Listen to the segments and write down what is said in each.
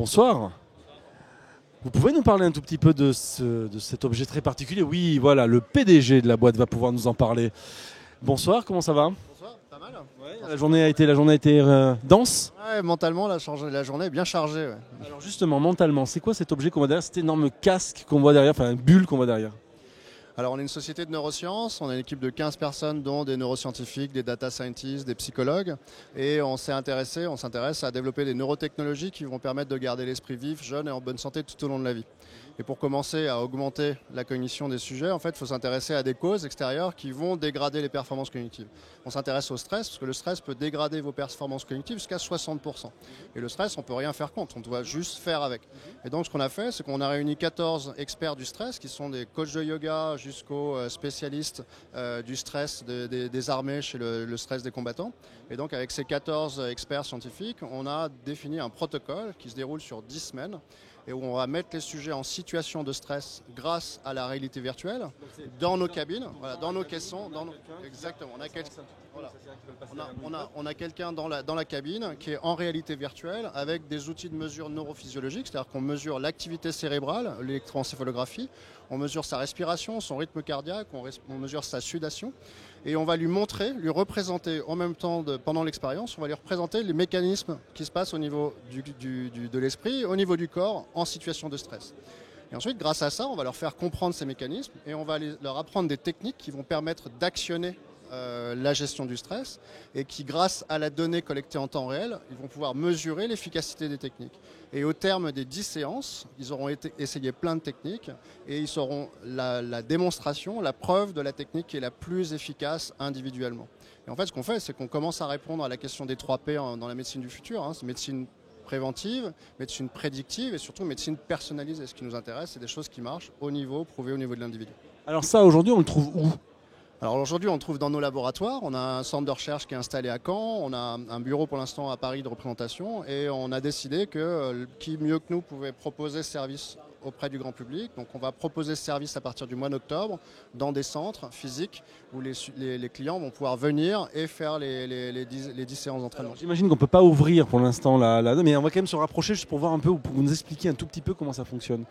Bonsoir. Vous pouvez nous parler un tout petit peu de cet objet très particulier? Oui, voilà, le PDG de la boîte va pouvoir nous en parler. Bonsoir, comment ça va? Bonsoir, pas mal. Ouais, la journée a été dense? Ouais, mentalement, la journée est bien chargée. Ouais. Alors justement, mentalement, c'est quoi cet objet qu'on voit derrière, cet énorme casque qu'on voit derrière, enfin une bulle qu'on voit derrière? Alors, on est une société de neurosciences, on est une équipe de 15 personnes, dont des neuroscientifiques, des data scientists, des psychologues. Et on s'intéresse à développer des neurotechnologies qui vont permettre de garder l'esprit vif, jeune et en bonne santé tout au long de la vie. Et pour commencer à augmenter la cognition des sujets, en fait, il faut s'intéresser à des causes extérieures qui vont dégrader les performances cognitives. On s'intéresse au stress, parce que le stress peut dégrader vos performances cognitives jusqu'à 60%. Et le stress, on ne peut rien faire contre, on doit juste faire avec. Et donc, ce qu'on a fait, c'est qu'on a réuni 14 experts du stress, qui sont des coachs de yoga jusqu'aux spécialistes du stress des armées chez le stress des combattants. Et donc, avec ces 14 experts scientifiques, on a défini un protocole qui se déroule sur 10 semaines, et où on va mettre les sujets en situation de stress grâce à la réalité virtuelle dans nos cabines, voilà, dans nos caissons. Exactement. On a quelqu'un dans la cabine qui est en réalité virtuelle avec des outils de mesure neurophysiologique, c'est-à-dire qu'on mesure l'activité cérébrale, l'électroencéphalographie, on mesure sa respiration, son rythme cardiaque, on mesure sa sudation. Et on va lui montrer, lui représenter en même temps, pendant l'expérience, on va lui représenter les mécanismes qui se passent au niveau de l'esprit, au niveau du corps, en situation de stress. Et ensuite, grâce à ça, on va leur faire comprendre ces mécanismes et on va leur apprendre des techniques qui vont permettre d'actionner la gestion du stress et qui, grâce à la donnée collectée en temps réel, ils vont pouvoir mesurer l'efficacité des techniques. Et au terme des 10 séances, ils auront essayé plein de techniques et ils sauront la démonstration, la preuve de la technique qui est la plus efficace individuellement. Et en fait, ce qu'on fait, c'est qu'on commence à répondre à la question des 3 P dans la médecine du futur. C'est médecine préventive, médecine prédictive et surtout médecine personnalisée. Ce qui nous intéresse, c'est des choses qui marchent prouvées au niveau de l'individu. Alors ça, aujourd'hui, on le trouve où? Alors aujourd'hui, on le trouve dans nos laboratoires. On a un centre de recherche qui est installé à Caen. On a un bureau pour l'instant à Paris de représentation. Et on a décidé que qui mieux que nous pouvait proposer ce service auprès du grand public. Donc on va proposer ce service à partir du mois d'octobre dans des centres physiques où les clients vont pouvoir venir et faire les 10 séances d'entraînement. J'imagine qu'on ne peut pas ouvrir pour l'instant mais on va quand même se rapprocher juste pour voir un peu, pour nous expliquer un tout petit peu comment ça fonctionne.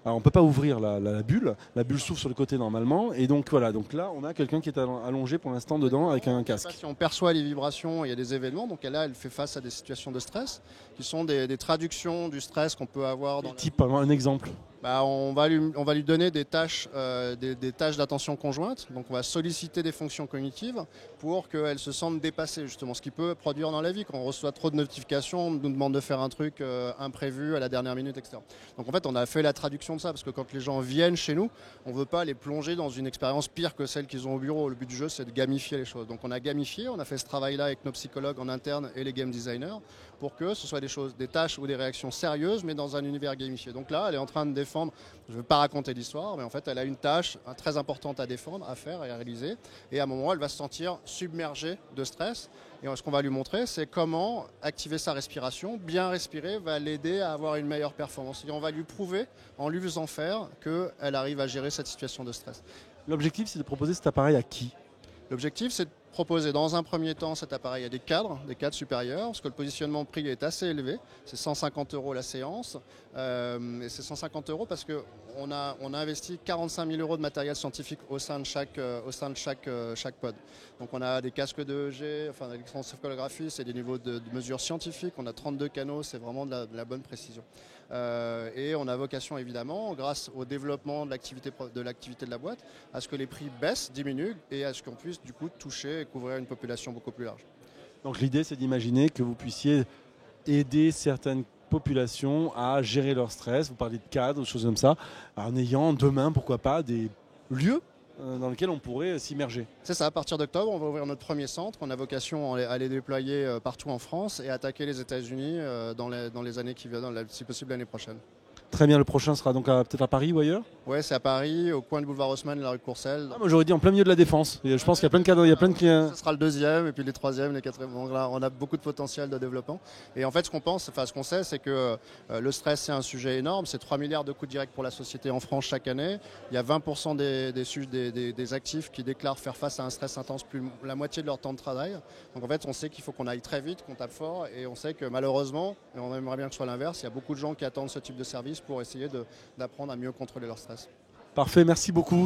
Alors on ne peut pas ouvrir la bulle s'ouvre sur le côté normalement, et donc voilà, donc là on a quelqu'un qui est allongé pour l'instant dedans avec un casque. Si on perçoit les vibrations, il y a des événements, donc là elle fait face à des situations de stress, qui sont des traductions du stress qu'on peut avoir. Type, un exemple. On va lui donner des tâches d'attention conjointe. Donc on va solliciter des fonctions cognitives pour qu'elle se sente dépassée, justement, ce qui peut produire dans la vie. Quand on reçoit trop de notifications, on nous demande de faire un truc imprévu à la dernière minute, etc. Donc en fait, on a fait la traduction de ça, parce que quand les gens viennent chez nous, on ne veut pas les plonger dans une expérience pire que celle qu'ils ont au bureau. Le but du jeu, c'est de gamifier les choses. Donc on a gamifié, on a fait ce travail-là avec nos psychologues en interne et les game designers, pour que ce soit des tâches ou des réactions sérieuses, mais dans un univers gamifié. Donc là, elle est en train de défendre, je ne veux pas raconter l'histoire, mais en fait, elle a une tâche très importante à défendre, à faire et à réaliser. Et à un moment, elle va se sentir submergée de stress. Et ce qu'on va lui montrer, c'est comment activer sa respiration. Bien respirer va l'aider à avoir une meilleure performance. Et on va lui prouver, en lui faisant faire, qu'elle arrive à gérer cette situation de stress. L'objectif, c'est de proposer cet appareil à qui? L'objectif, c'est de proposer dans un premier temps cet appareil à des cadres supérieurs, parce que le positionnement prix est assez élevé. C'est 150 € la séance. Et c'est 150 € parce qu'on a investi 45 000 € de matériel scientifique au sein de chaque pod. Donc on a des casques de EEG, enfin l'électroencéphalographie, c'est des niveaux de mesure scientifiques. On a 32 canaux, c'est vraiment de la bonne précision. Et on a vocation évidemment, grâce au développement de l'activité de la boîte, à ce que les prix baissent, diminuent et à ce qu'on puisse du coup toucher et couvrir une population beaucoup plus large. Donc l'idée, c'est d'imaginer que vous puissiez aider certaines populations à gérer leur stress. Vous parlez de cadres, de choses comme ça, en ayant demain, pourquoi pas, des lieux dans lesquels on pourrait s'immerger. C'est ça, à partir d'octobre, on va ouvrir notre premier centre. On a vocation à les déployer partout en France et attaquer les États-Unis dans les années qui viennent, si possible l'année prochaine. Très bien, le prochain sera donc peut-être à Paris ou ailleurs? Ouais, c'est à Paris, au coin du boulevard Haussmann et la rue Courcelles. Ah, moi j'aurais dit en plein milieu de la Défense. Et je pense qu'il y a plein de cadres, il y a plein de clients. Ce sera le deuxième, et puis les troisièmes, les quatrièmes. Donc là, on a beaucoup de potentiel de développement. Et en fait, ce qu'on sait, c'est que le stress, c'est un sujet énorme. C'est 3 milliards de coûts directs pour la société en France chaque année. Il y a 20% des actifs qui déclarent faire face à un stress intense plus la moitié de leur temps de travail. Donc en fait, on sait qu'il faut qu'on aille très vite, qu'on tape fort. Et on sait que malheureusement, et on aimerait bien que ce soit l'inverse, il y a beaucoup de gens qui attendent ce type de service pour essayer d'apprendre à mieux contrôler leur stress. Parfait, merci beaucoup.